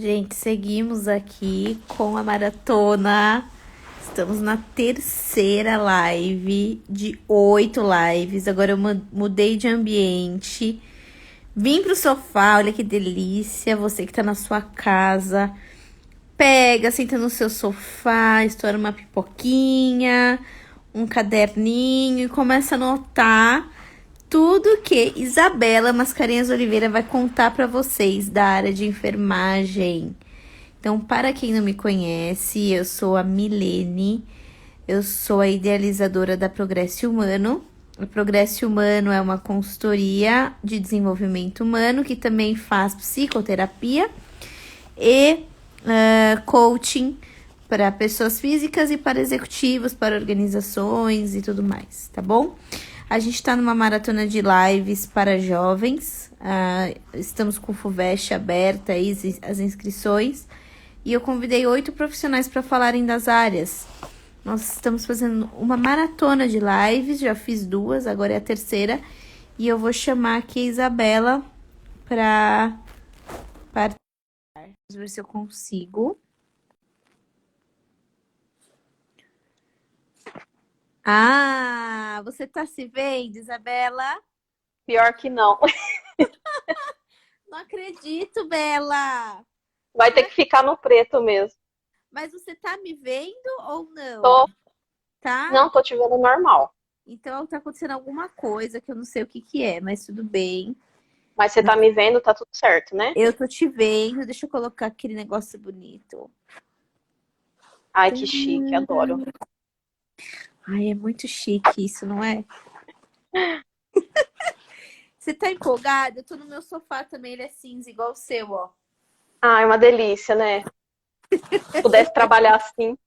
Gente, seguimos aqui com a maratona. Estamos na terceira live de 8 lives. Agora eu mudei de ambiente. Vim pro sofá, olha que delícia. Você que tá na sua casa, pega, senta no seu sofá, estoura uma pipoquinha, um caderninho e começa a anotar tudo que Isabela Mascarenhas Oliveira vai contar para vocês da área de enfermagem. Então, para quem não me conhece, eu sou a Milene, eu sou a idealizadora da Progresso Humano. O Progresso Humano é uma consultoria de desenvolvimento humano que também faz psicoterapia e coaching para pessoas físicas e para executivos, para organizações e tudo mais, tá bom? A gente está numa maratona de lives para jovens. Estamos com o FUVEST aberta aí, as inscrições. E eu convidei 8 profissionais para falarem das áreas. Nós estamos fazendo uma maratona de lives. Já fiz 2, agora é a terceira. E eu vou chamar aqui a Isabela para participar. Vamos ver se eu consigo. Você tá se vendo, Isabela? Pior que não. Não acredito, Bela! Vai ter que ficar no preto mesmo. Mas você tá me vendo ou não? Tô, Tá? não, tô te vendo normal. Então tá acontecendo alguma coisa que eu não sei o que que é, mas tudo bem. Mas você tá me vendo, tá tudo certo, né? Eu tô te vendo, deixa eu colocar aquele negócio bonito. Ai, que chique, adoro. Ai, é muito chique isso, não é? Você tá empolgada? Eu tô no meu sofá também, ele é cinza, igual o seu, ó. Ai, uma delícia, né? Se pudesse trabalhar assim.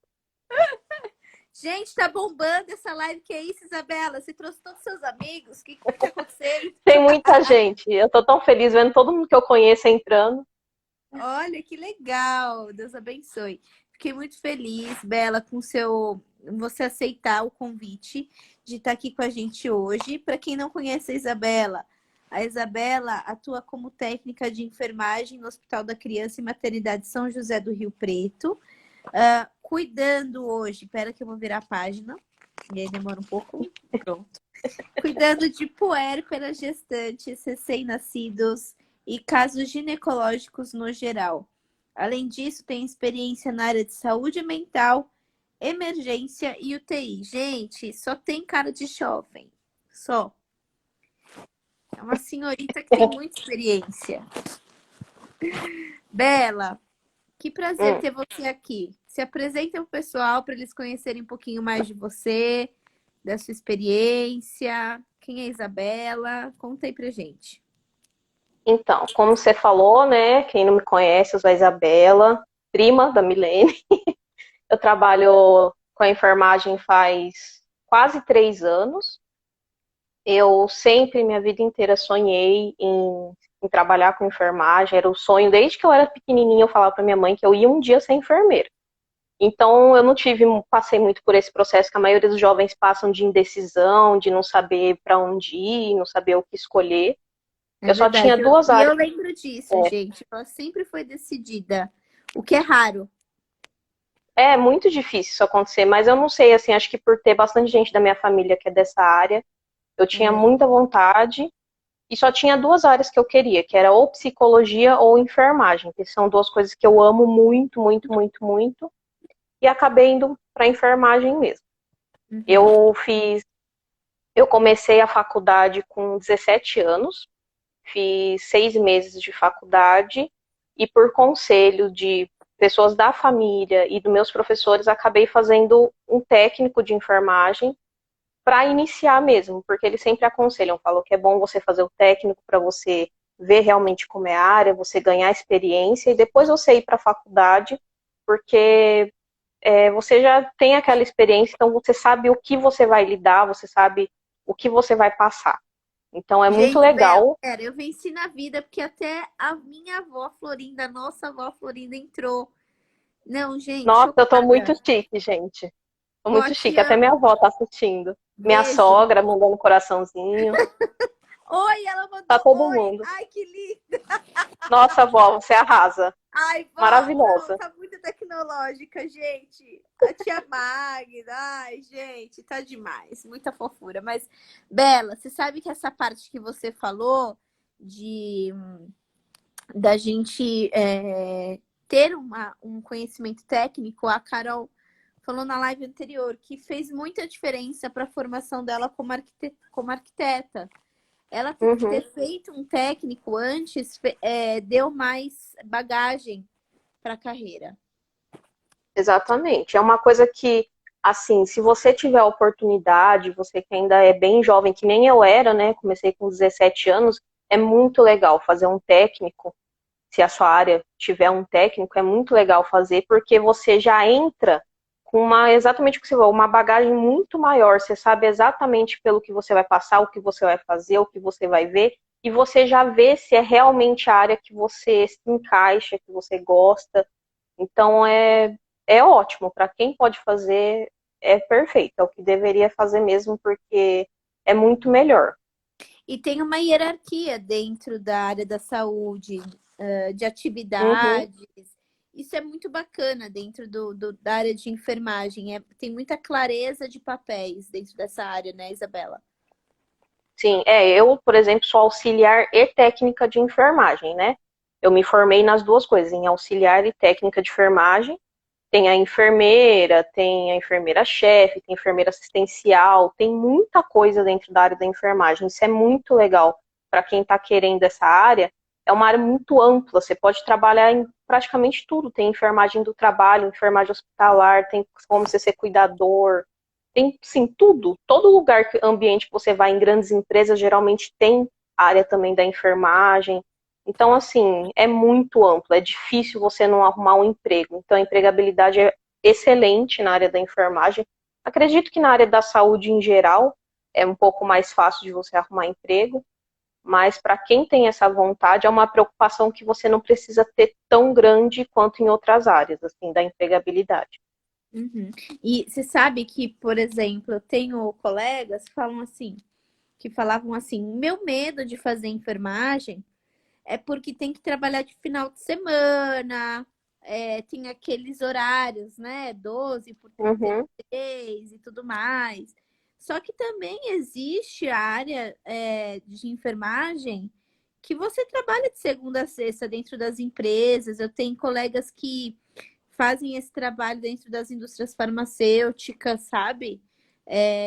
Gente, tá bombando essa live. Que é isso, Isabela? Você trouxe todos os seus amigos? O que tá acontecendo? Tem muita gente. Eu tô tão feliz vendo todo mundo que eu conheço entrando. Olha que legal. Deus abençoe. Fiquei muito feliz, Bela, com você aceitar o convite de estar aqui com a gente hoje. Para quem não conhece a Isabela atua como técnica de enfermagem no Hospital da Criança e Maternidade São José do Rio Preto. Cuidando hoje, espera que eu vou virar a página, e aí demora um pouco, pronto. Cuidando de puérperas gestantes, recém-nascidos e casos ginecológicos no geral. Além disso, tem experiência na área de saúde mental, emergência e UTI. Gente, só tem cara de jovem, só. É uma senhorita que tem muita experiência. Bela, que prazer ter você aqui. Se apresenta ao pessoal para eles conhecerem um pouquinho mais de você, da sua experiência. Quem é a Isabela? Conta aí pra gente. Então, como você falou, né? Quem não me conhece, eu sou a Isabela, prima da Milene. Eu trabalho com a enfermagem faz quase 3 anos. Eu sempre, minha vida inteira, sonhei em trabalhar com enfermagem. Era o sonho, desde que eu era pequenininha, eu falava para minha mãe que eu ia um dia ser enfermeira. Então, eu não passei muito por esse processo que a maioria dos jovens passam de indecisão, de não saber para onde ir, não saber o que escolher. É Eu só tinha verdade. 2 E eu áreas. lembro disso, gente. Ela sempre foi decidida. O que é raro. É muito difícil isso acontecer, mas eu não sei, assim, acho que por ter bastante gente da minha família que é dessa área, eu tinha muita vontade e só tinha 2 áreas que eu queria, que era ou psicologia ou enfermagem, que são 2 coisas que eu amo muito, muito, muito, muito, e acabei indo para enfermagem mesmo. Eu comecei a faculdade com 17 anos, fiz 6 meses de faculdade e por conselho de pessoas da família e dos meus professores, acabei fazendo um técnico de enfermagem para iniciar mesmo, porque eles sempre aconselham, falam que é bom você fazer o técnico para você ver realmente como é a área, você ganhar experiência e depois você ir para a faculdade, porque você já tem aquela experiência, então você sabe o que você vai lidar, você sabe o que você vai passar. Então é muito Gente, Bela, legal. pera, eu venci na vida porque até a minha avó Florinda, nossa avó Florinda entrou. Não, gente, Nossa, eu tô muito chocada. chique, gente. Tô Vó, muito te chique. Até minha amo. avó tá assistindo. Minha Beijo. sogra mandando coraçãozinho. Oi, ela Tá mandou todo oi. mundo. Ai, que lindo. Nossa, avó, você arrasa. Ai, vamos! Não, Maravilhosa. tá muito tecnológica, gente. A tia Magda, ai, gente, tá demais. Muita fofura. Mas, Bela, você sabe que essa parte que você falou de da gente ter um conhecimento técnico, a Carol falou na live anterior que fez muita diferença para a formação dela como arquiteta. Ela ter Uhum, feito um técnico antes deu mais bagagem para a carreira. exatamente. É uma coisa que, assim, se você tiver a oportunidade, você que ainda é bem jovem, que nem eu era, né? Comecei com 17 anos, é muito legal fazer um técnico. Se a sua área tiver um técnico, é muito legal fazer, porque você já entra com exatamente o que você falou, uma bagagem muito maior. Você sabe exatamente pelo que você vai passar, o que você vai fazer, o que você vai ver, e você já vê se é realmente a área que você se encaixa, que você gosta. Então é ótimo. Para quem pode fazer, é perfeito. É o que deveria fazer mesmo, porque é muito melhor. E tem uma hierarquia dentro da área da saúde, de Uhum. atividades. Isso é muito bacana dentro da área de enfermagem. Tem muita clareza de papéis dentro dessa área, né, Isabela? Sim, eu, por exemplo, sou auxiliar e técnica de enfermagem, né? Eu me formei nas duas coisas, em auxiliar e técnica de enfermagem. Tem a enfermeira-chefe, tem a enfermeira assistencial, tem muita coisa dentro da área da enfermagem. Isso é muito legal para quem está querendo essa área. É uma área muito ampla, você pode trabalhar em praticamente tudo. Tem enfermagem do trabalho, enfermagem hospitalar, tem como você ser cuidador, tem, sim, tudo. Todo lugar, ambiente que você vai em grandes empresas, geralmente tem área também da enfermagem. Então, assim, é muito amplo, é difícil você não arrumar um emprego. Então, a empregabilidade é excelente na área da enfermagem. Acredito que na área da saúde em geral é um pouco mais fácil de você arrumar emprego, mas para quem tem essa vontade, é uma preocupação que você não precisa ter tão grande quanto em outras áreas, assim, da empregabilidade. Uhum. E você sabe que, por exemplo, eu tenho colegas que falavam assim, meu medo de fazer enfermagem é porque tem que trabalhar de final de semana, tem aqueles horários, né? 12 por trinta e Uhum, três e tudo mais. Só que também existe a área, de enfermagem que você trabalha de segunda a sexta dentro das empresas. Eu tenho colegas que fazem esse trabalho dentro das indústrias farmacêuticas, sabe?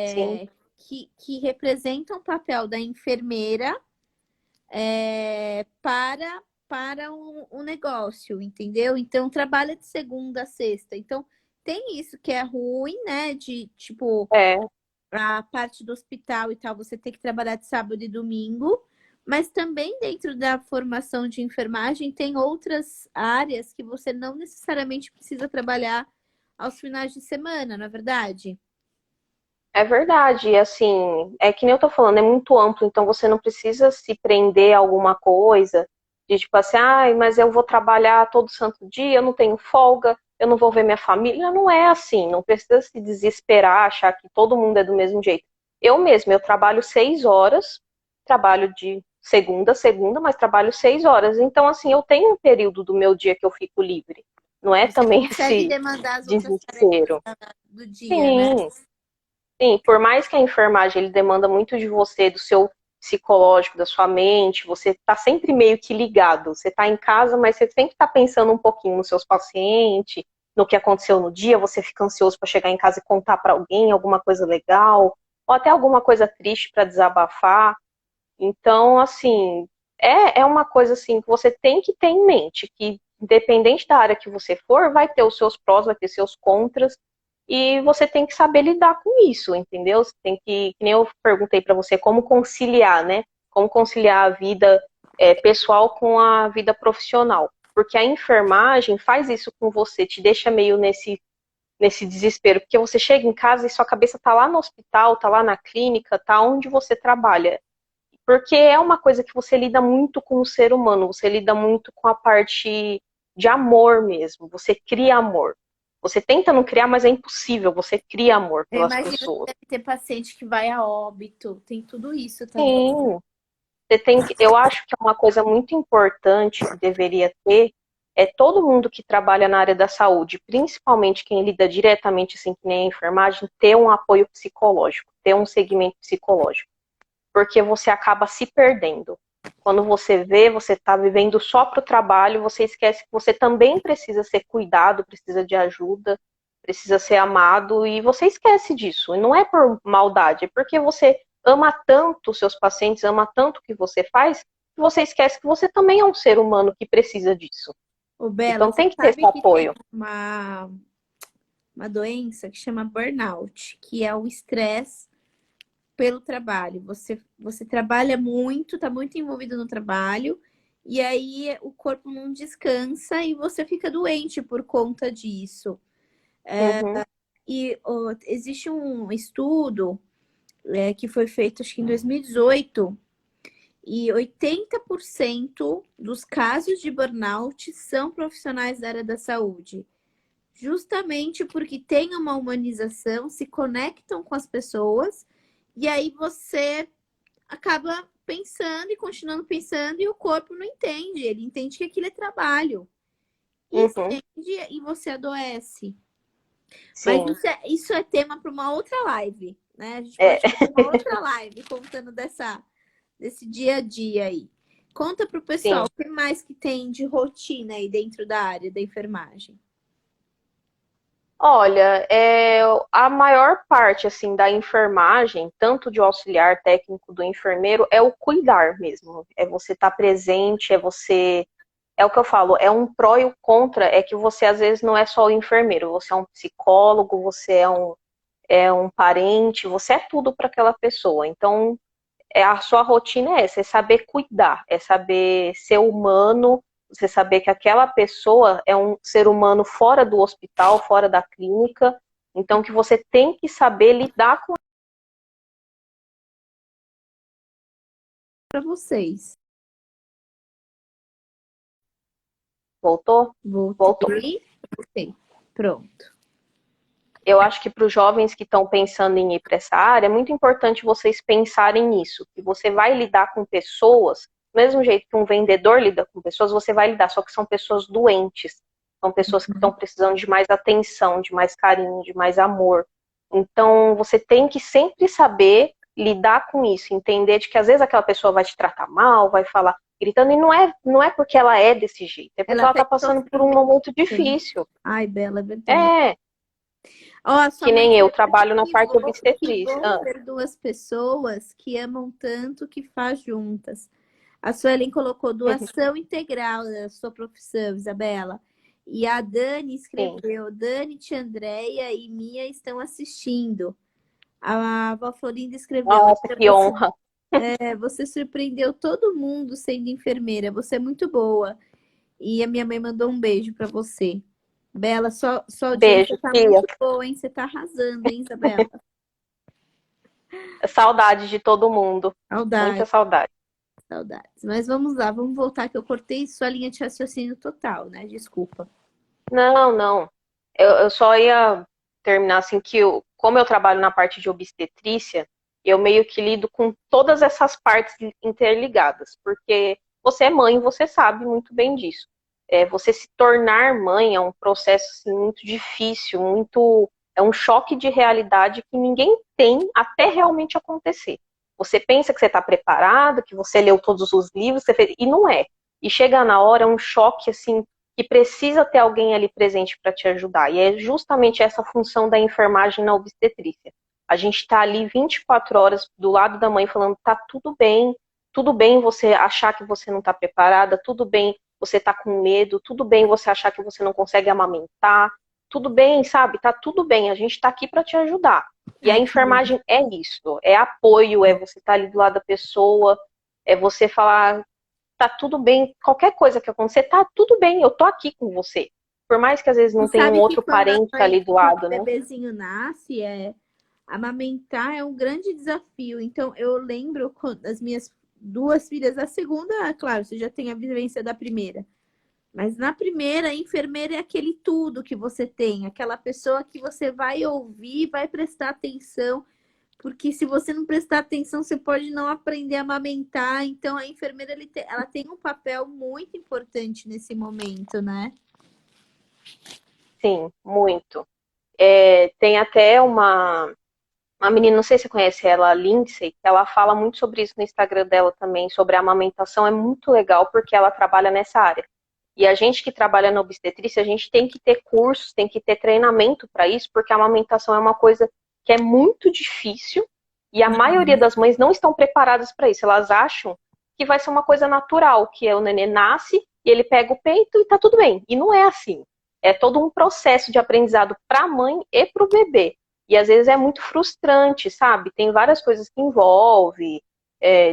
sim. Que representam o papel da enfermeira para o negócio, entendeu? Então, trabalha de segunda a sexta. Então, tem isso que é ruim, né? De, tipo, É, a parte do hospital e tal, você tem que trabalhar de sábado e domingo. Mas também dentro da formação de enfermagem tem outras áreas que você não necessariamente precisa trabalhar aos finais de semana, na verdade. é verdade, e assim, é que nem eu tô falando, é muito amplo, então você não precisa se prender a alguma coisa, de tipo assim, ai, mas eu vou trabalhar todo santo dia, eu não tenho folga, eu não vou ver minha família. Não é assim, não precisa se desesperar, achar que todo mundo é do mesmo jeito. Eu mesma, eu trabalho 6 horas, trabalho de segunda a segunda, mas trabalho 6 horas, então assim, eu tenho um período do meu dia que eu fico livre. Não é Você também consegue esse demandar as outras tarefas desespero. do dia, né? Sim, sim, por mais que a enfermagem ele demanda muito de você, do seu psicológico, da sua mente, você está sempre meio que ligado. Você está em casa, mas você sempre está pensando um pouquinho nos seus pacientes, no que aconteceu no dia, você fica ansioso para chegar em casa e contar para alguém alguma coisa legal, ou até alguma coisa triste para desabafar. Então, assim, é uma coisa assim que você tem que ter em mente, que independente da área que você for, vai ter os seus prós, vai ter seus contras, e você tem que saber lidar com isso, entendeu? Você tem que nem eu perguntei para você, como conciliar, né? Como conciliar a vida pessoal com a vida profissional. Porque a enfermagem faz isso com você, te deixa meio nesse desespero, porque você chega em casa e sua cabeça tá lá no hospital, tá lá na clínica, tá onde você trabalha. Porque é uma coisa que você lida muito com o ser humano, você lida muito com a parte de amor mesmo, você cria amor. Você tenta não criar, mas é impossível, você cria amor Eu pelas imagino que pessoas. deve ter paciente que vai a óbito, tem tudo isso também. Sim, eu acho que é uma coisa muito importante que deveria ter, é todo mundo que trabalha na área da saúde, principalmente quem lida diretamente, assim, que nem a enfermagem, ter um apoio psicológico, ter um segmento psicológico. Porque você acaba se perdendo. Quando você vê, você está vivendo só para o trabalho, você esquece que você também precisa ser cuidado, precisa de ajuda, precisa ser amado, e você esquece disso. E não é por maldade, é porque você ama tanto os seus pacientes, ama tanto o que você faz, que você esquece que você também é um ser humano que precisa disso. Ô, Bela, Então você tem que ter esse sabe que tem apoio. uma doença que chama burnout, que é o estresse pelo trabalho. Você trabalha muito, tá muito envolvido no trabalho, e aí o corpo não descansa e você fica doente por conta disso. Uhum, E ó, existe um estudo que foi feito, acho que em 2018, e 80% dos casos de burnout são profissionais da área da saúde. Justamente porque tem uma humanização, se conectam com as pessoas, e aí você acaba pensando e continuando pensando, e o corpo não entende, ele entende que aquilo é trabalho. E uhum, estende e você adoece. Mas sim. isso é tema para uma outra live, né? A gente É. pode fazer uma outra live contando desse dia a dia aí. Conta para o pessoal Sim. o que mais que tem de rotina aí dentro da área da enfermagem. Olha, a maior parte assim da enfermagem, tanto de auxiliar técnico do enfermeiro, é o cuidar mesmo. É você estar presente, é o que eu falo, é um pró e o contra, é que você às vezes não é só o enfermeiro, você é um psicólogo, você é um parente, você é tudo para aquela pessoa. Então, a sua rotina é essa, é saber cuidar, é saber ser humano, você saber que aquela pessoa é um ser humano fora do hospital, fora da clínica, então que você tem que saber lidar com. Para vocês. Voltou? Voltou. Voltei. Voltei. Pronto. Eu acho que para os jovens que estão pensando em ir para essa área, é muito importante vocês pensarem nisso, que você vai lidar com pessoas, do mesmo jeito que um vendedor lida com pessoas, você vai lidar, só que são pessoas doentes, são pessoas que estão precisando de mais atenção, de mais carinho, de mais amor. Então, você tem que sempre saber lidar com isso, entender de que às vezes aquela pessoa vai te tratar mal, vai falar gritando, e não é porque ela é desse jeito, é porque Ela ela está fez passando por um sofrimento. momento difícil. Ai, Bela, é verdade. É, Ó, sua que mãe nem eu falou trabalho na parte que obstetriz. bom ver duas pessoas que amam tanto que faz juntas. A Suelen colocou doação integral da sua profissão, Isabela. E a Dani Sim. escreveu: Dani, Tia Andréia e Mia estão assistindo. A avó Florinda escreveu: Nossa, que honra. Você surpreendeu todo mundo sendo enfermeira. Você é muito boa. E a minha mãe mandou um beijo para você. Bela, sua audiência Beijo, tá tia. muito boa, hein? Você tá arrasando, hein, Isabela? Saudade de todo mundo. Muita Saudades, saudade. saudades. Mas vamos lá, vamos voltar que eu cortei sua linha de raciocínio total, né? Desculpa. Não, não. Eu só ia terminar assim que como eu trabalho na parte de obstetrícia, eu meio que lido com todas essas partes interligadas, porque você é mãe, você sabe muito bem disso. Você se tornar mãe é um processo assim, muito difícil, é um choque de realidade que ninguém tem até realmente acontecer. Você pensa que você está preparado, que você leu todos os livros, e não é. E chega na hora, é um choque assim que precisa ter alguém ali presente para te ajudar. E é justamente essa função da enfermagem na obstetrícia. A gente está ali 24 horas do lado da mãe falando, tá tudo bem você achar que você não está preparada, tudo bem você tá com medo, tudo bem você achar que você não consegue amamentar, tudo bem, sabe? Tá tudo bem, a gente está aqui para te ajudar. E a Ai, que bom. enfermagem é isso, é apoio, é você estar ali do lado da pessoa, é você falar, tá tudo bem, qualquer coisa que acontecer, tá tudo bem, eu tô aqui com você. Por mais que às vezes não Você tenha um sabe que outro parente ali do quando o lado, né? bebezinho nasce, amamentar é um grande desafio. Então, eu lembro das minhas duas filhas, a segunda, claro, você já tem a vivência da primeira. Mas na primeira, a enfermeira é aquele tudo que você tem, aquela pessoa que você vai ouvir, vai prestar atenção, porque se você não prestar atenção, você pode não aprender a amamentar. Então, a enfermeira ela tem um papel muito importante nesse momento, né? Sim, muito. Tem até uma menina, não sei se você conhece ela, a Lindsay, que ela fala muito sobre isso no Instagram dela também, sobre a amamentação. É muito legal porque ela trabalha nessa área. E a gente que trabalha na obstetrícia, a gente tem que ter cursos, tem que ter treinamento para isso, porque a amamentação é uma coisa que é muito difícil e a maioria das mães não estão preparadas para isso. Elas acham que vai ser uma coisa natural, que é o nenê nasce e ele pega o peito e tá tudo bem. E não é assim. É todo um processo de aprendizado para a mãe e para o bebê. E às vezes é muito frustrante, sabe? Tem várias coisas que envolve,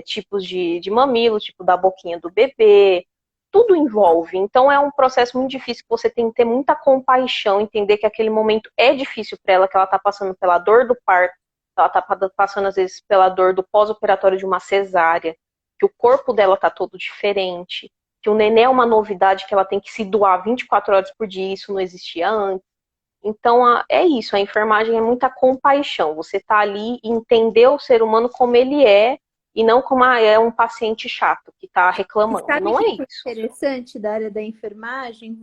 tipos de mamilo, tipo da boquinha do bebê, tudo envolve. Então é um processo muito difícil que você tem que ter muita compaixão, entender que aquele momento é difícil para ela, que ela está passando pela dor do parto, ela está passando às vezes pela dor do pós-operatório de uma cesárea, que o corpo dela está todo diferente, que o neném é uma novidade que ela tem que se doar 24 horas por dia, isso não existia antes. Então é isso, a enfermagem é muita compaixão. Você está ali e entender o ser humano como ele é e não como é um paciente chato que está E reclamando. sabe o Não que é foi isso. interessante da área da enfermagem?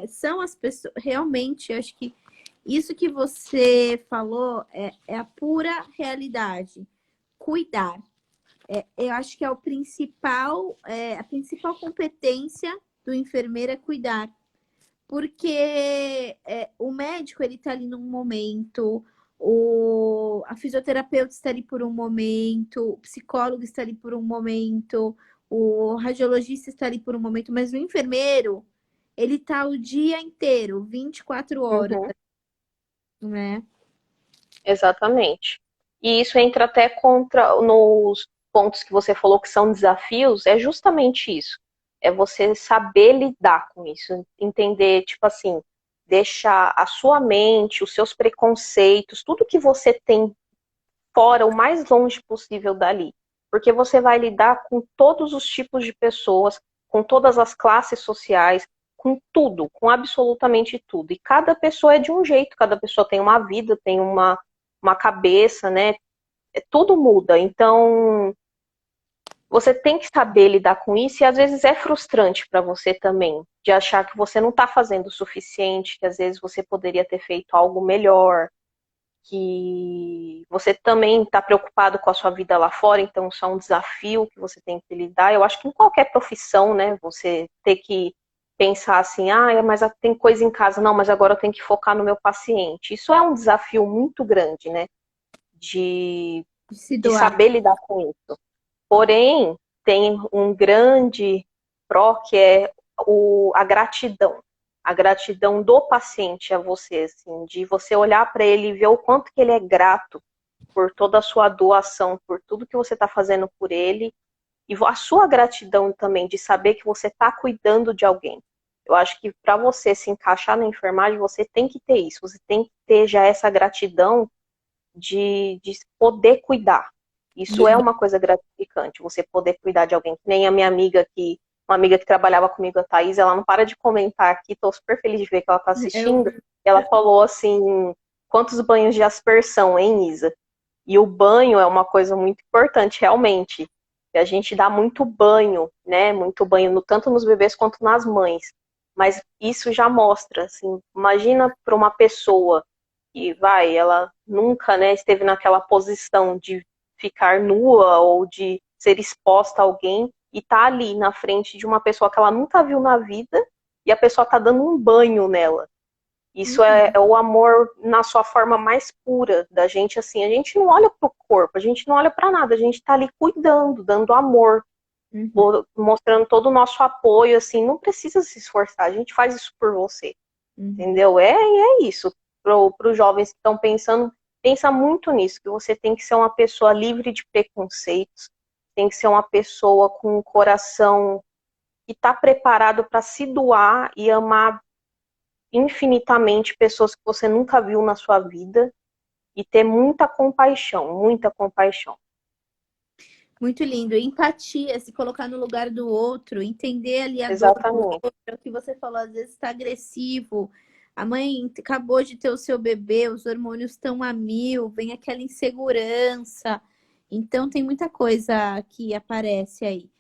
São as pessoas, realmente, eu acho que isso que você falou é a pura realidade. Cuidar. Eu acho que é a principal competência do enfermeiro é cuidar. Porque o médico, ele tá ali num momento, a fisioterapeuta está ali por um momento, o psicólogo está ali por um momento, o radiologista está ali por um momento, mas o enfermeiro, ele tá o dia inteiro, 24 horas, Uhum, né? exatamente. E isso entra até contra nos pontos que você falou que são desafios, é justamente isso. É você saber lidar com isso, entender, tipo assim, deixar a sua mente, os seus preconceitos, tudo que você tem fora, o mais longe possível dali. Porque você vai lidar com todos os tipos de pessoas, com todas as classes sociais, com tudo, com absolutamente tudo. E cada pessoa é de um jeito, cada pessoa tem uma vida, tem uma cabeça, né? Tudo muda. Então, você tem que saber lidar com isso e às vezes é frustrante para você também, de achar que você não está fazendo o suficiente, que às vezes você poderia ter feito algo melhor, que você também está preocupado com a sua vida lá fora, então isso é um desafio que você tem que lidar. Eu acho que em qualquer profissão, né, você ter que pensar assim, mas tem coisa em casa, não, mas agora eu tenho que focar no meu paciente. Isso é um desafio muito grande, né, de, De se de doar. saber lidar com isso. Porém, tem um grande pró que é a gratidão. A gratidão do paciente a você, assim, de você olhar para ele e ver o quanto que ele é grato por toda a sua doação, por tudo que você está fazendo por ele, e a sua gratidão também de saber que você está cuidando de alguém. Eu acho que para você se encaixar na enfermagem, você tem que ter isso, você tem que ter já essa gratidão de poder cuidar. Isso é uma coisa gratificante, você poder cuidar de alguém. Que nem a minha amiga uma amiga que trabalhava comigo, a Thaís, ela não para de comentar aqui, estou super feliz de ver que ela está Eu, assistindo. Ela falou assim, quantos banhos de aspersão, hein, Isa? E o banho é uma coisa muito importante, realmente. E a gente dá muito banho, né? Muito banho, tanto nos bebês quanto nas mães. Mas isso já mostra, assim, imagina para uma pessoa que ela nunca, né, esteve naquela posição de ficar nua ou de ser exposta a alguém e tá ali na frente de uma pessoa que ela nunca viu na vida e a pessoa tá dando um banho nela. Isso é o amor na sua forma mais pura da gente, assim, a gente não olha pro corpo, a gente não olha para nada, a gente tá ali cuidando, dando amor, uhum, mostrando todo o nosso apoio, assim, não precisa se esforçar, a gente faz isso por você. uhum. Entendeu? É isso. Para os jovens que estão pensando, pensa muito nisso, que você tem que ser uma pessoa livre de preconceitos, tem que ser uma pessoa com um coração que está preparado para se doar e amar infinitamente pessoas que você nunca viu na sua vida e ter muita compaixão, muita compaixão. Muito lindo. Empatia, se colocar no lugar do outro, entender ali a dor do Exatamente. outro, é o que você falou, às vezes está agressivo, A mãe acabou de ter o seu bebê, os hormônios estão a mil, vem aquela insegurança. Então, tem muita coisa que aparece aí.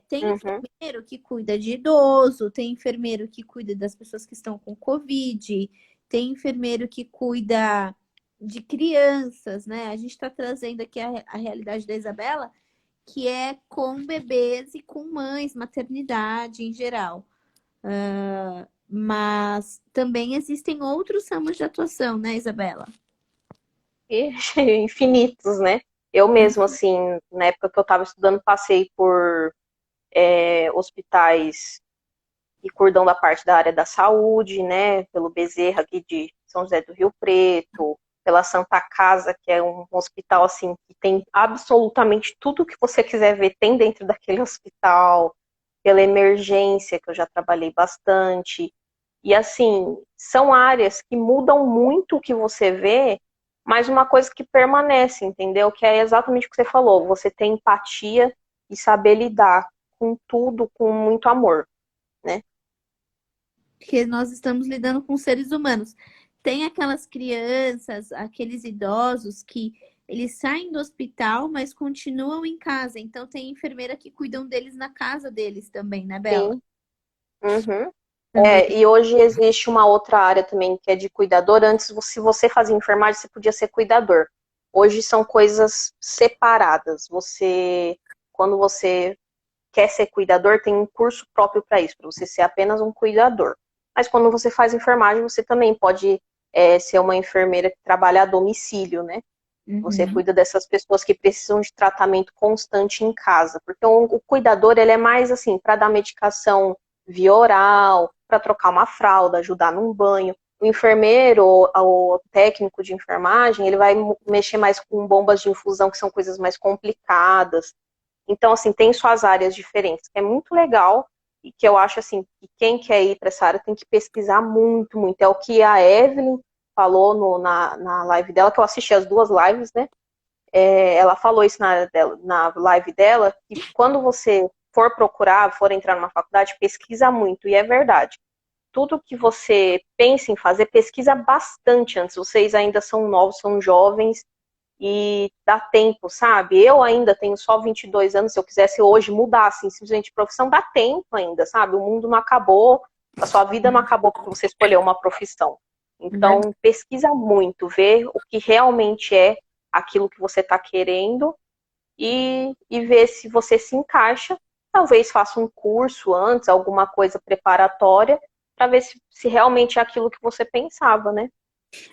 Tem Uhum. enfermeiro que cuida de idoso, tem enfermeiro que cuida das pessoas que estão com Covid, tem enfermeiro que cuida de crianças, né? A gente está trazendo aqui a realidade da Isabela, que é com bebês e com mães, maternidade em geral. Mas também existem outros ramos de atuação, né, Isabela? E infinitos, né? Eu mesmo, assim, na época que eu estava estudando, passei por hospitais que cuidam da parte da área da saúde, né? Pelo Bezerra aqui de São José do Rio Preto, pela Santa Casa, que é um hospital assim que tem absolutamente tudo que você quiser ver tem dentro daquele hospital, pela emergência, que eu já trabalhei bastante. E assim, são áreas que mudam muito o que você vê, mas uma coisa que permanece, entendeu? Que é exatamente o que você falou, você tem empatia e saber lidar com tudo com muito amor, né? Porque nós estamos lidando com seres humanos. Tem aquelas crianças, aqueles idosos que eles saem do hospital, mas continuam em casa. Então tem enfermeira que cuidam deles na casa deles também, né, Bela? Sim. Uhum. Também. E hoje existe uma outra área também que é de cuidador. Antes, se você fazia enfermagem, você podia ser cuidador. Hoje são coisas separadas. Quando você quer ser cuidador, tem um curso próprio para isso, para você ser apenas um cuidador. Mas quando você faz enfermagem, você também pode ser uma enfermeira que trabalha a domicílio, né? Você Uhum. cuida dessas pessoas que precisam de tratamento constante em casa. Porque o cuidador, ele é mais assim, para dar medicação via oral, para trocar uma fralda, ajudar num banho. O enfermeiro, o técnico de enfermagem, ele vai mexer mais com bombas de infusão, que são coisas mais complicadas. Então, assim, tem suas áreas diferentes, que é muito legal e que eu acho, assim, que quem quer ir para essa área tem que pesquisar muito, muito. É o que a Evelyn falou na live dela, que eu assisti as duas lives, né? Ela falou isso na live dela, que quando você for procurar, for entrar numa faculdade, pesquisa muito, e é verdade. Tudo que você pensa em fazer, pesquisa bastante antes. Vocês ainda são novos, são jovens, e dá tempo, sabe? Eu ainda tenho só 22 anos, se eu quisesse hoje mudar, assim, simplesmente de profissão, dá tempo ainda, sabe? O mundo não acabou, a sua vida não acabou porque você escolheu uma profissão. Verdade. Então, pesquisa muito, vê o que realmente é aquilo que você está querendo e ver se você se encaixa. Talvez faça um curso antes, alguma coisa preparatória, para ver se realmente é aquilo que você pensava, né?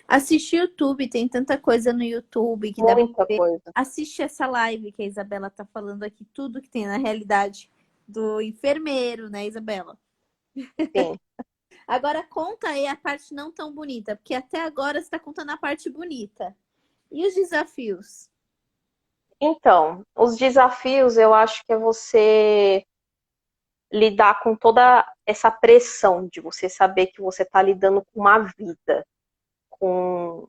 Assiste YouTube, tem tanta coisa no YouTube que dá pra Muita ver. coisa. Assiste essa live que a Isabela tá falando aqui, tudo que tem na realidade do enfermeiro, né, Isabela? Sim. Agora conta aí a parte não tão bonita, porque até agora você está contando a parte bonita. E os desafios? Então, os desafios eu acho que é você lidar com toda essa pressão de você saber que você está lidando com uma vida, com,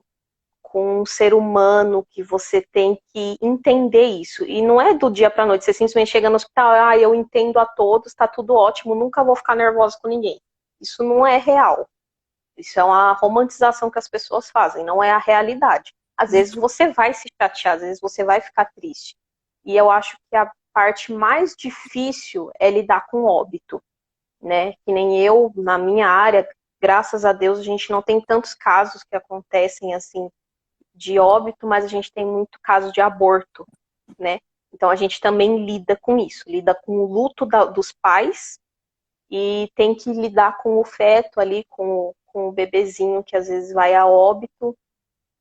com um ser humano, que você tem que entender isso. E não é do dia para a noite, você simplesmente chega no hospital, eu entendo a todos, está tudo ótimo, nunca vou ficar nervosa com ninguém. Isso não é real. Isso é uma romantização que as pessoas fazem, não é a realidade. Às vezes você vai se chatear, às vezes você vai ficar triste. E eu acho que a parte mais difícil é lidar com o óbito, né? Que nem eu, na minha área, graças a Deus, a gente não tem tantos casos que acontecem assim de óbito, mas a gente tem muito caso de aborto, né? Então a gente também lida com isso, lida com o luto dos pais e tem que lidar com o feto ali, com o bebezinho que às vezes vai a óbito.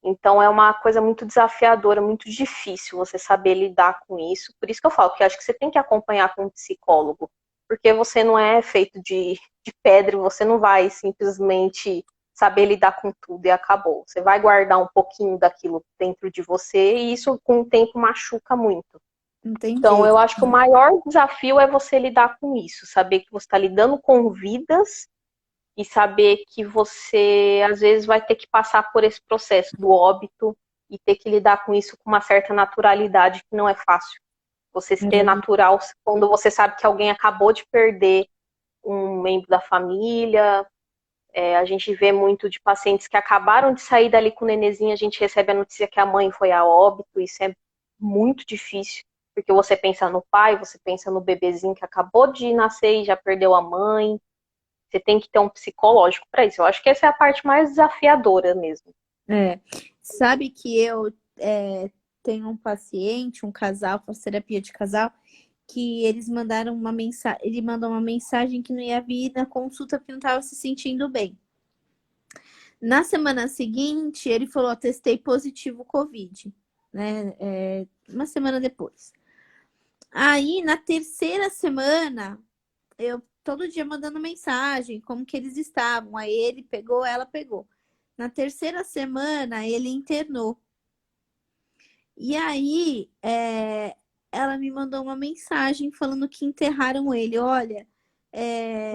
Então é uma coisa muito desafiadora, muito difícil você saber lidar com isso. Por isso que eu falo que acho que você tem que acompanhar com um psicólogo, porque você não é feito de pedra, você não vai simplesmente saber lidar com tudo e acabou. Você vai guardar um pouquinho daquilo dentro de você e isso com o tempo machuca muito. Não tem Então, eu jeito. acho que o maior desafio é você lidar com isso, saber que você está lidando com vidas e saber que você, às vezes, vai ter que passar por esse processo do óbito e ter que lidar com isso com uma certa naturalidade, que não é fácil. Você ser natural quando você sabe que alguém acabou de perder um membro da família, A gente vê muito de pacientes que acabaram de sair dali com o nenenzinho, a gente recebe a notícia que a mãe foi a óbito, isso é muito difícil, porque você pensa no pai, você pensa no bebezinho que acabou de nascer e já perdeu a mãe, você tem que ter um psicológico para isso. Eu acho que essa é a parte mais desafiadora mesmo. É. Sabe que eu tenho um paciente, um casal, faço terapia de casal, que eles mandaram uma mensagem, ele mandou uma mensagem que não ia vir na consulta porque não estava se sentindo bem. Na semana seguinte, ele falou, ó, testei positivo Covid, né? Uma semana depois. Aí, na terceira semana, eu todo dia mandando mensagem, como que eles estavam. Aí ele pegou, ela pegou. Na terceira semana, ele internou. E aí, ela me mandou uma mensagem falando que enterraram ele. Olha,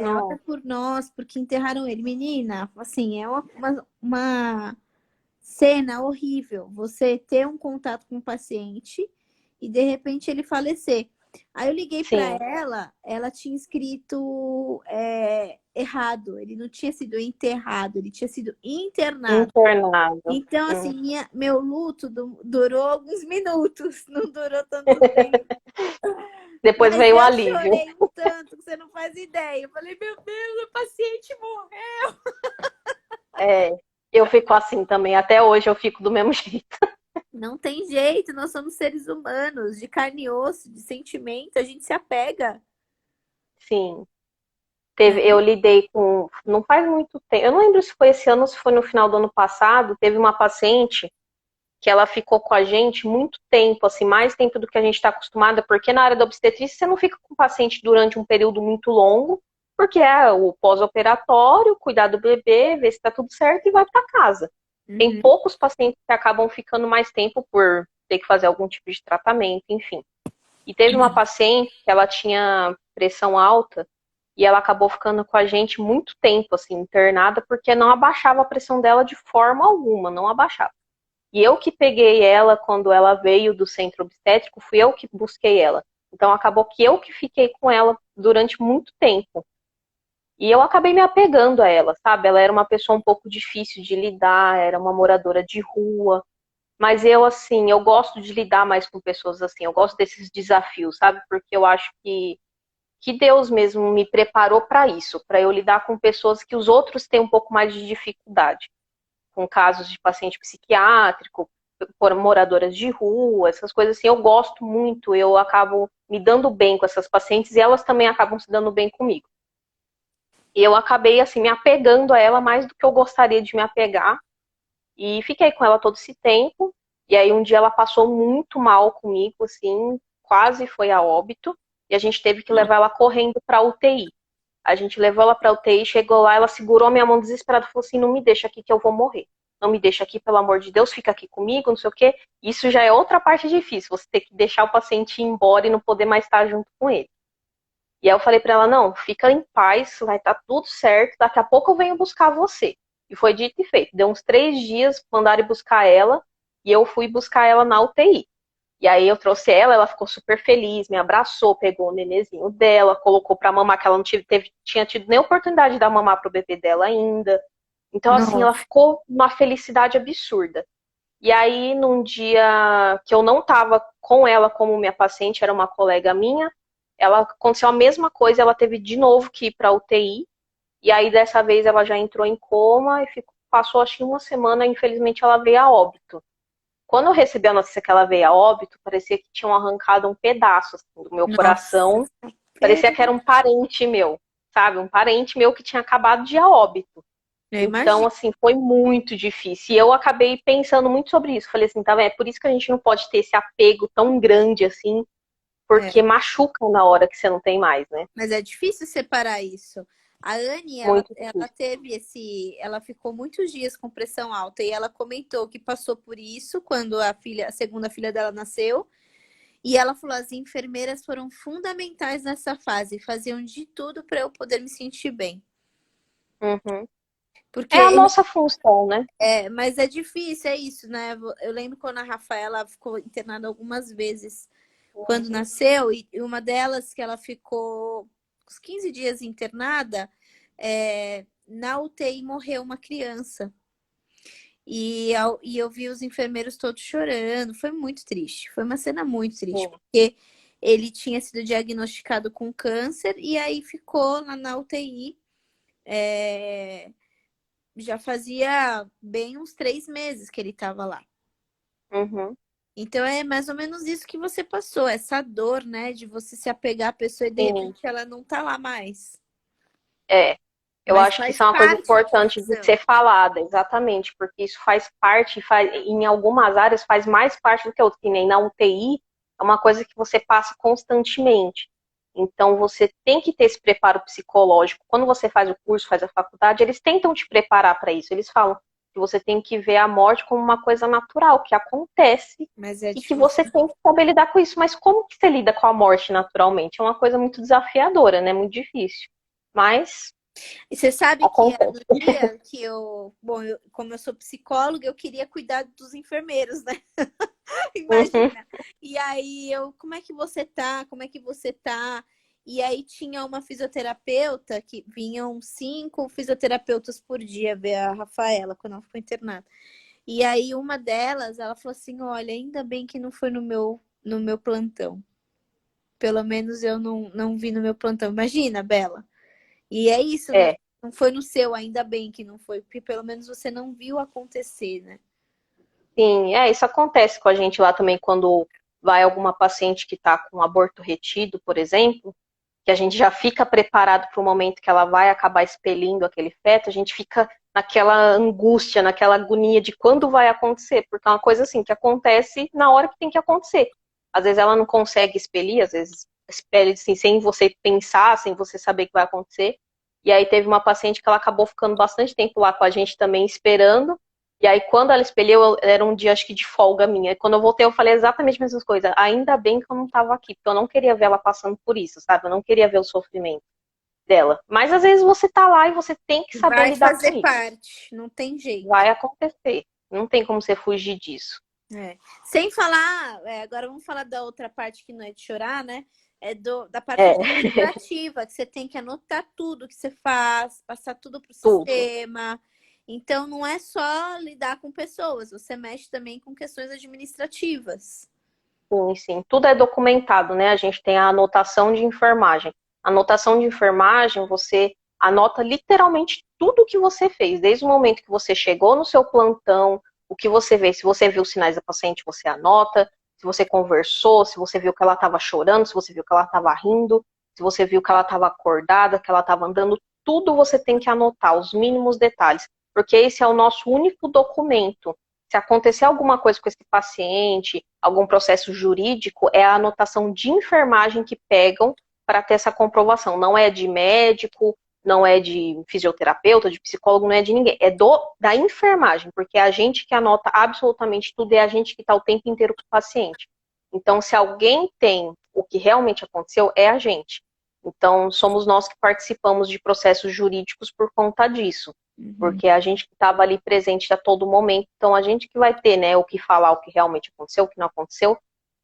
Não, ora por nós, porque enterraram ele. Menina, assim, é uma cena horrível. Você ter um contato com o paciente e de repente ele falecer. Aí eu liguei para sim, ela tinha escrito errado. Ele não tinha sido enterrado, ele tinha sido internado. internado. Então, assim, meu luto durou alguns minutos, não durou tanto tempo. Depois Mas veio o eu alívio. chorei um tanto que você não faz ideia. Eu falei, meu Deus, o paciente morreu. É, eu fico assim também, até hoje eu fico do mesmo jeito. Não tem jeito, nós somos seres humanos, de carne e osso, de sentimento, a gente se apega, Sim. né? Eu lidei com, não faz muito tempo, eu não lembro se foi esse ano ou se foi no final do ano passado, teve uma paciente que ela ficou com a gente muito tempo, assim, mais tempo do que a gente está acostumada, porque na área da obstetrícia você não fica com o paciente durante um período muito longo, porque é o pós-operatório, cuidar do bebê, ver se está tudo certo e vai para casa. Tem Uhum. poucos pacientes que acabam ficando mais tempo por ter que fazer algum tipo de tratamento, enfim. E teve uma paciente que ela tinha pressão alta e ela acabou ficando com a gente muito tempo, assim, internada, porque não abaixava a pressão dela de forma alguma, não abaixava. E eu que peguei ela quando ela veio do centro obstétrico, fui eu que busquei ela. Então acabou que eu que fiquei com ela durante muito tempo. E eu acabei me apegando a ela, sabe? Ela era uma pessoa um pouco difícil de lidar, era uma moradora de rua. Mas eu, assim, eu gosto de lidar mais com pessoas assim, eu gosto desses desafios, sabe? Porque eu acho que Deus mesmo me preparou para isso, para eu lidar com pessoas que os outros têm um pouco mais de dificuldade, com casos de paciente psiquiátrico, por moradoras de rua, essas coisas assim, eu gosto muito, eu acabo me dando bem com essas pacientes e elas também acabam se dando bem comigo. E eu acabei, assim, me apegando a ela mais do que eu gostaria de me apegar, e fiquei com ela todo esse tempo. E aí um dia ela passou muito mal comigo, assim, quase foi a óbito. E a gente teve que levar ela correndo para UTI. A gente levou ela para UTI, chegou lá, ela segurou minha mão desesperada e falou assim: "Não me deixa aqui que eu vou morrer. Não me deixa aqui, pelo amor de Deus, fica aqui comigo, não sei o quê". Isso já é outra parte difícil, você ter que deixar o paciente ir embora e não poder mais estar junto com ele. E aí eu falei para ela: "Não, fica em paz, vai estar tudo certo, daqui a pouco eu venho buscar você". E foi dito e feito. Deu uns 3 dias, mandaram ir buscar ela, e eu fui buscar ela na UTI. E aí eu trouxe ela, ela ficou super feliz, me abraçou, pegou o nenezinho dela, colocou pra mamar, que ela não tinha tido nem oportunidade de dar mamar pro bebê dela ainda. Então, assim, ela Nossa, ficou uma felicidade absurda. E aí, num dia que eu não estava com ela como minha paciente, era uma colega minha, ela aconteceu a mesma coisa, ela teve de novo que ir para UTI, e aí dessa vez ela já entrou em coma e passou acho que uma semana, infelizmente ela veio a óbito. Quando eu recebi a notícia que ela veio a óbito, parecia que tinham arrancado um pedaço assim, do meu nossa, coração, parecia que era um parente meu, sabe? Um parente meu que tinha acabado de ir a óbito. eu Então, imagino. assim, foi muito difícil. E eu acabei pensando muito sobre isso. Falei assim, tá vendo? É por isso que a gente não pode ter esse apego tão grande assim, porque É. machuca na hora que você não tem mais, né? Mas é difícil separar isso. A Anne, Muito ela difícil. teve ela ficou muitos dias com pressão alta e ela comentou que passou por isso quando a segunda filha dela nasceu. E ela falou: as enfermeiras foram fundamentais nessa fase, faziam de tudo para eu poder me sentir bem. Uhum. É a Porque nossa função, né? mas é difícil, é isso, né? Eu lembro quando a Rafaela ficou internada algumas vezes quando nasceu, e uma delas que ela ficou uns 15 dias internada, na UTI morreu uma criança. E eu vi os enfermeiros todos chorando. Foi muito triste. Foi uma cena muito triste, Sim. porque ele tinha sido diagnosticado com câncer e aí ficou lá na UTI. é, Já fazia bem uns 3 meses que ele estava lá. Uhum. Então é mais ou menos isso que você passou, essa dor, né, de você se apegar à pessoa e de Sim. repente ela não tá lá mais. É. Eu Mas acho que faz isso é uma coisa parte da importante de profissão. ser falada, exatamente, porque isso faz parte, em algumas áreas faz mais parte do que outras, que nem na UTI, é uma coisa que você passa constantemente. Então você tem que ter esse preparo psicológico. Quando você faz o curso, faz a faculdade, eles tentam te preparar para isso. Eles falam que você tem que ver a morte como uma coisa natural, que acontece, Mas é e que você difícil. tem que saber lidar com isso. Mas como que você lida com a morte naturalmente? É uma coisa muito desafiadora, né? Muito difícil. Mas E você sabe que no acontece. dia que bom, como eu sou psicóloga, eu queria cuidar dos enfermeiros, né? Uhum. Imagina. E aí como é que você tá? Como é que você tá? E aí tinha uma fisioterapeuta que vinham 5 fisioterapeutas por dia ver a Rafaela quando ela ficou internada. E aí uma delas, ela falou assim: "Olha, ainda bem que não foi no meu plantão. Pelo menos eu não vi no meu plantão". Imagina, Bela. E é isso, não, É, não foi no seu, ainda bem que não foi, porque pelo menos você não viu acontecer, né? sim, isso acontece com a gente lá também quando vai alguma paciente que está com aborto retido, por exemplo, que a gente já fica preparado para o momento que ela vai acabar expelindo aquele feto, a gente fica naquela angústia, naquela agonia de quando vai acontecer, porque é uma coisa assim que acontece na hora que tem que acontecer. Às vezes ela não consegue expelir, às vezes expele assim, sem você pensar, sem você saber que vai acontecer. E aí teve uma paciente que ela acabou ficando bastante tempo lá com a gente também esperando. E aí, quando ela expeliu, era um dia, acho que de folga minha. E quando eu voltei, eu falei exatamente a mesma coisa. Ainda bem que eu não estava aqui, porque eu não queria ver ela passando por isso, sabe? Eu não queria ver o sofrimento dela. Mas às vezes você tá lá e você tem que saber Vai lidar com fazer isso. parte, não tem jeito. Vai acontecer. Não tem como você fugir disso. É. Sem falar, agora vamos falar da outra parte que não é de chorar, né? Da parte É, administrativa, que você tem que anotar tudo que você faz, passar tudo para o tudo. sistema. Então, não é só lidar com pessoas, você mexe também com questões administrativas. Sim, sim. Tudo é documentado, né? A gente tem a anotação de enfermagem. A anotação de enfermagem, você anota literalmente tudo o que você fez, desde o momento que você chegou no seu plantão, o que você vê. Se você viu sinais da paciente, você anota. Se você conversou, se você viu que ela estava chorando, se você viu que ela estava rindo, se você viu que ela estava acordada, que ela estava andando, tudo você tem que anotar, os mínimos detalhes, porque esse é o nosso único documento. Se acontecer alguma coisa com esse paciente, algum processo jurídico, é a anotação de enfermagem que pegam para ter essa comprovação. Não é de médico, não é de fisioterapeuta, de psicólogo, não é de ninguém. É da enfermagem, porque é a gente que anota absolutamente tudo, é a gente que está o tempo inteiro com o paciente. Então, se alguém tem o que realmente aconteceu, é a gente. Então, somos nós que participamos de processos jurídicos por conta disso, Uhum. porque é a gente que estava ali presente a todo momento, então a gente que vai ter, né, o que falar, o que realmente aconteceu, o que não aconteceu.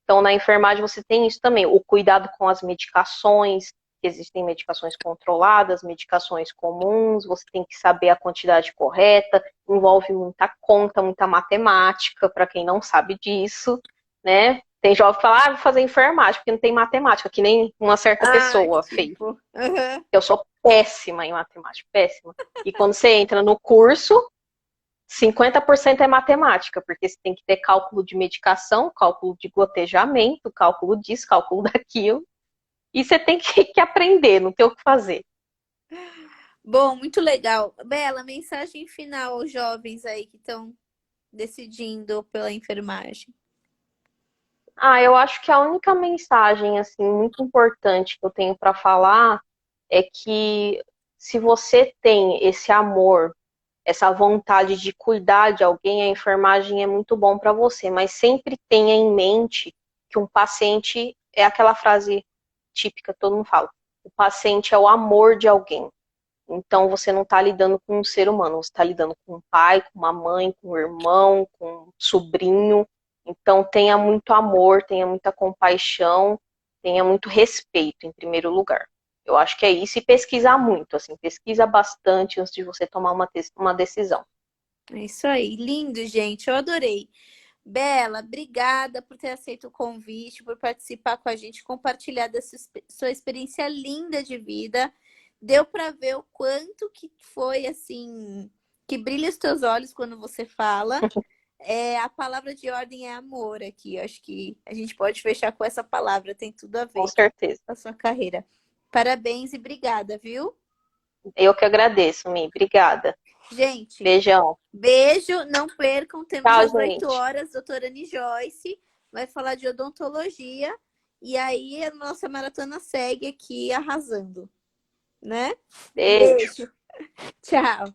Então, na enfermagem você tem isso também, o cuidado com as medicações, que existem medicações controladas, medicações comuns, você tem que saber a quantidade correta, envolve muita conta, muita matemática, para quem não sabe disso, né? Tem jovem que fala, vou fazer enfermagem, porque não tem matemática, que nem uma certa Ah, pessoa fez. tipo, uhum. Eu sou péssima em matemática, péssima. E quando você entra no curso, 50% é matemática, porque você tem que ter cálculo de medicação, cálculo de gotejamento, cálculo disso, cálculo daquilo. E você tem que aprender, não tem o que fazer. Bom, muito legal. Bela, mensagem final aos jovens aí que estão decidindo pela enfermagem. Eu acho que a única mensagem assim muito importante que eu tenho para falar é que se você tem esse amor, essa vontade de cuidar de alguém, a enfermagem é muito bom para você, mas sempre tenha em mente que um paciente é aquela frase típica que todo mundo fala. O paciente é o amor de alguém. Então você não está lidando com um ser humano, você está lidando com um pai, com uma mãe, com um irmão, com um sobrinho. Então tenha muito amor, tenha muita compaixão, tenha muito respeito em primeiro lugar. Eu acho que é isso, e pesquisar muito, assim, pesquisa bastante antes de você tomar uma decisão. É isso aí. Lindo, gente. Eu adorei. Bela, obrigada por ter aceito o convite, por participar com a gente, compartilhar dessa sua experiência linda de vida. Deu para ver o quanto que foi assim, que brilha os teus olhos quando você fala. A palavra de ordem é amor aqui. Eu acho que a gente pode fechar com essa palavra, tem tudo a Com ver certeza. com a sua carreira. Parabéns e obrigada, viu? Eu que agradeço, Mi. Obrigada. Gente, Beijão. beijo, não percam, temos Tchau, às 8 gente. horas, doutora Anne Joyce vai falar de odontologia, e aí a nossa maratona segue aqui arrasando, né? Beijo. Beijo, tchau.